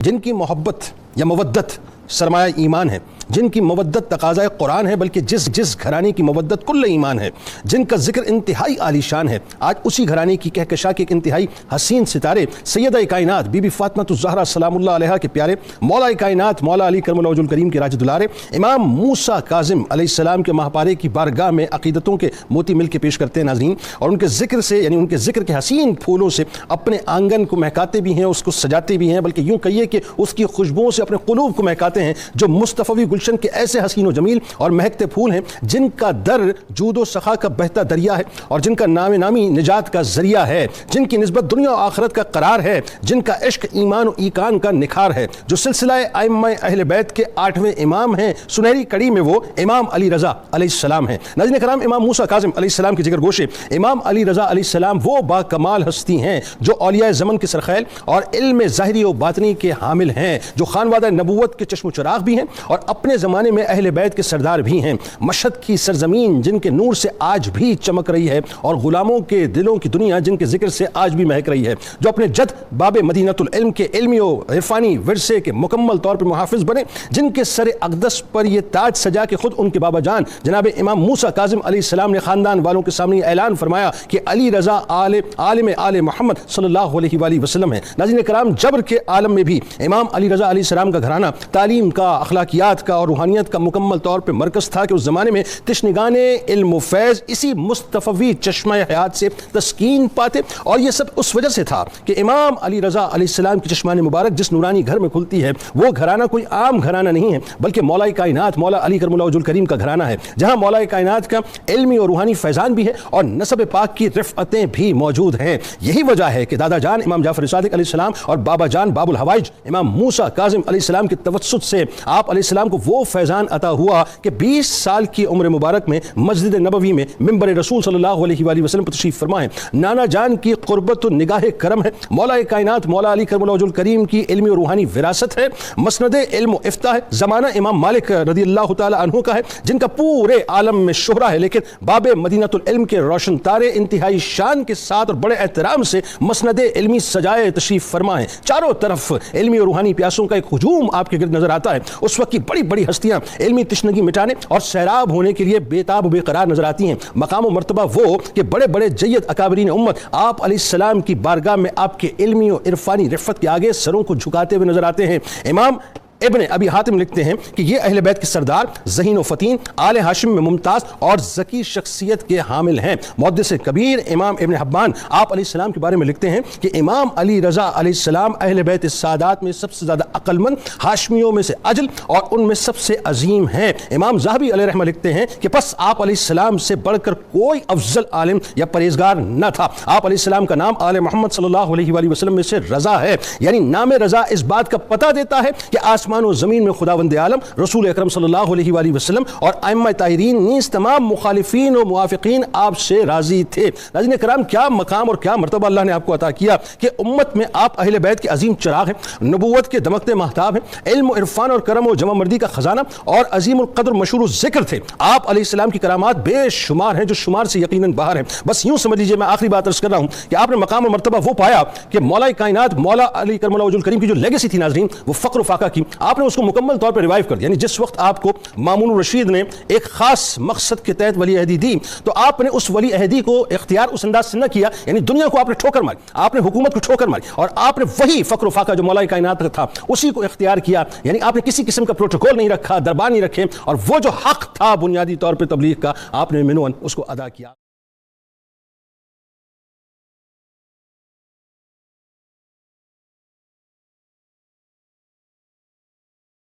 جن کی محبت یا مودت سرمایہ ایمان ہے، جن کی مودت تقاضۂ قرآن ہے، بلکہ جس گھرانے کی مودت کل ایمان ہے، جن کا ذکر انتہائی عالی شان ہے، آج اسی گھرانے کی کہکشاں کے ایک انتہائی حسین ستارے سیدہ کائنات بی بی فاطمہ الزہرا سلام اللہ علیہا کے پیارے مولا کائنات مولا علی کرم اللہ وجہ الکریم کے راج دلارے امام موسیٰ کاظم علیہ السلام کے ماہپارے کی بارگاہ میں عقیدتوں کے موتی مل کے پیش کرتے ہیں ناظرین، اور ان کے ذکر سے یعنی ان کے ذکر کے حسین پھولوں سے اپنے آنگن کو مہکاتے بھی ہیں، اس کو سجاتے بھی ہیں، بلکہ یوں کہیے کہ اس کی خوشبوؤں سے اپنے قلوب کو مہکاتے ہیں، جو مصطفی گلشن کے ایسے حسین و جمیل اور مہکتے پھول ہیں جن کا در جود و سخا کا بہتا دریا ہے، اور جن کا نام نامی نجات کا ذریعہ ہے، جن کی نسبت دنیا و آخرت کا قرار ہے، جن کا عشق ایمان و ایقان کا نکھار ہے، جو سلسلہ ائمہ اہل بیت کے 8ویں امام ہیں، سنہری کڑی میں وہ امام علی رضا علیہ السلام ہیں۔ ناظرین کرام، امام موسیٰ کاظم علیہ السلام کی جگر گوشے امام علی رضا علیہ السلام وہ با کمال ہستی ہیں جو اولیاء زمن کے سرخیل اور علم ظاہری و باطنی کے حامل ہیں، جو خانوادہ نبوت کے چشم و چراغ بھی ہیں اور اپنے زمانے میں اہل بیت کے سردار بھی ہیں، مشہد کی سرزمین جن کے نور سے آج بھی چمک رہی ہے، اور غلاموں کے دلوں کی دنیا جن کے ذکر سے آج بھی مہک رہی ہے، جو اپنے جد باب مدینۃ العلم کے علمی و عرفانی ورثے کے مکمل طور پر محافظ بنے، جن کے سر اقدس پر یہ تاج سجا کہ خود ان کے بابا جان جناب امام موسیٰ کاظم علیہ السلام نے خاندان والوں کے سامنے اعلان فرمایا کہ علی رضا عالم آل محمد صلی اللہ علیہ وآلہ وسلم ہے۔ ناظرین کرام، جبر کے عالم میں بھی امام علی رضا علیہ السلام کا گھرانہ تعلیم کا، اخلاقیات کا اور روحانیت کا مکمل طور پر مرکز تھا کہ اس زمانے میں تشنگان علم و فیض اسی مصطفی چشمہ حیات سے تسکین پاتے، اور یہ سب اس وجہ سے تھا کہ امام علی رضا علیہ السلام کی چشمان مبارک جس نورانی گھر میں کھلتی ہے وہ گھرانہ کوئی عام گھرانہ نہیں ہے، بلکہ مولا کائنات مولا علی کرم اللہ وجہ الکریم کا گھرانہ ہے، جہاں مولا کائنات کا علمی اور روحانی فیضان بھی ہے اور نسب پاک کی رفعتیں بھی موجود ہیں۔ یہی وجہ ہے کہ دادا جان امام جعفر صادق علیہ السلام اور بابا جان باب الحوائج امام موسیٰ کاظم علیہ السلام کے توسط سے آپ علیہ السلام کو وہ فیضان عطا ہوا کہ 20 سال کی عمر مبارک میں مسجد نبوی میں منبر رسول صلی اللہ علیہ وآلہ وسلم پر تشریف فرما ہے۔ نانا جان کی قربت و نگاہ کرم ہے، مولا کائنات مولا علی کرم اللہ وجہ الکریم کی علمی و روحانی وراثت ہے، مسند علم و افتاح ہے، زمانہ امام مالک رضی اللہ تعالی عنہ کا ہے جن کا پورے عالم میں شہرہ ہے، لیکن باب مدینۃ العلم کے روشن تارے انتہائی شان کے ساتھ اور بڑے احترام سے مسند علمی سجائے تشریف فرما ہے۔ چاروں طرف علمی اور روحانی پیاسوں کا ایک ہجوم آپ کے گرد نظر آتا ہے۔ اس وقت کی بڑی بڑی ہستیاں علمی تشنگی مٹانے اور سیراب ہونے کے لیے بےتاب و بے قرار نظر آتی ہیں۔ مقام و مرتبہ وہ کہ بڑے بڑے جید اکابرین امت آپ علیہ السلام کی بارگاہ میں آپ کے علمی و عرفانی رفت کے آگے سروں کو جھکاتے ہوئے نظر آتے ہیں۔ امام ابن ابی حاتم لکھتے ہیں کہ یہ اہل بیت کے سردار ذہین و فتین، آل ہاشم میں ممتاز اور ذکی شخصیت کے حامل ہیں۔ محدث کبیر امام ابن حبان آپ علیہ السلام کے بارے میں لکھتے ہیں کہ امام علی رضا علیہ السلام اہل بیت السادات میں سب سے زیادہ عقل مند، ہاشمیوں میں سے اجل اور ان میں سب سے عظیم ہیں۔ امام ذہبی علیہ رحمہ لکھتے ہیں کہ پس آپ علیہ السلام سے بڑھ کر کوئی افضل عالم یا پرہیزگار نہ تھا۔ آپ علیہ السلام کا نام آل محمد صلی اللہ علیہ وآلہ وسلم میں سے رضا ہے، یعنی نام رضا اس بات کا پتہ دیتا ہے کہ آسمان و زمین میں خداوند عالم رسول اکرم صلی اللہ علیہ وآلہ وسلم اور ائمہ طاہرین نیز تمام مخالفین و موافقین آپ سے راضی تھے۔ ناظرین کرام، کیا مقام اور کیا مرتبہ اللہ نے آپ کو عطا کیا کہ امت میں آپ اہل بیت کے عظیم چراغ ہیں، نبوت کے دمکتے مہتاب ہیں، علم و عرفان اور کرم و جمع مردی کا خزانہ اور عظیم القدر مشہور ذکر تھے۔ آپ علیہ السلام کی کرامات بے شمار ہیں جو شمار سے یقیناً باہر ہیں۔ بس یوں سمجھ لیجیے، میں آخری بات عرض کر رہا ہوں کہ آپ نے مقام اور مرتبہ وہ پایا کہ مولا کائنات مولا علی کرم اللہ وجہ الکریم کی جو لیگیسی تھی ناظرین، وہ فقر و فاقہ کی، آپ نے اس کو مکمل طور پر ریوائیو کر دیا۔ یعنی جس وقت آپ کو مامون الرشید نے ایک خاص مقصد کے تحت ولی عہدی دی تو آپ نے اس ولی عہدی کو اختیار اس انداز سے نہ کیا، یعنی دنیا کو آپ نے ٹھوکر ماری، آپ نے حکومت کو ٹھوکر ماری، اور آپ نے وہی فقر و فاقہ جو مولا کائنات کا تھا اسی کو اختیار کیا۔ یعنی آپ نے کسی قسم کا پروٹوکول نہیں رکھا، دربار نہیں رکھے، اور وہ جو حق تھا بنیادی طور پہ تبلیغ کا، آپ نے منوان اس کو ادا کیا۔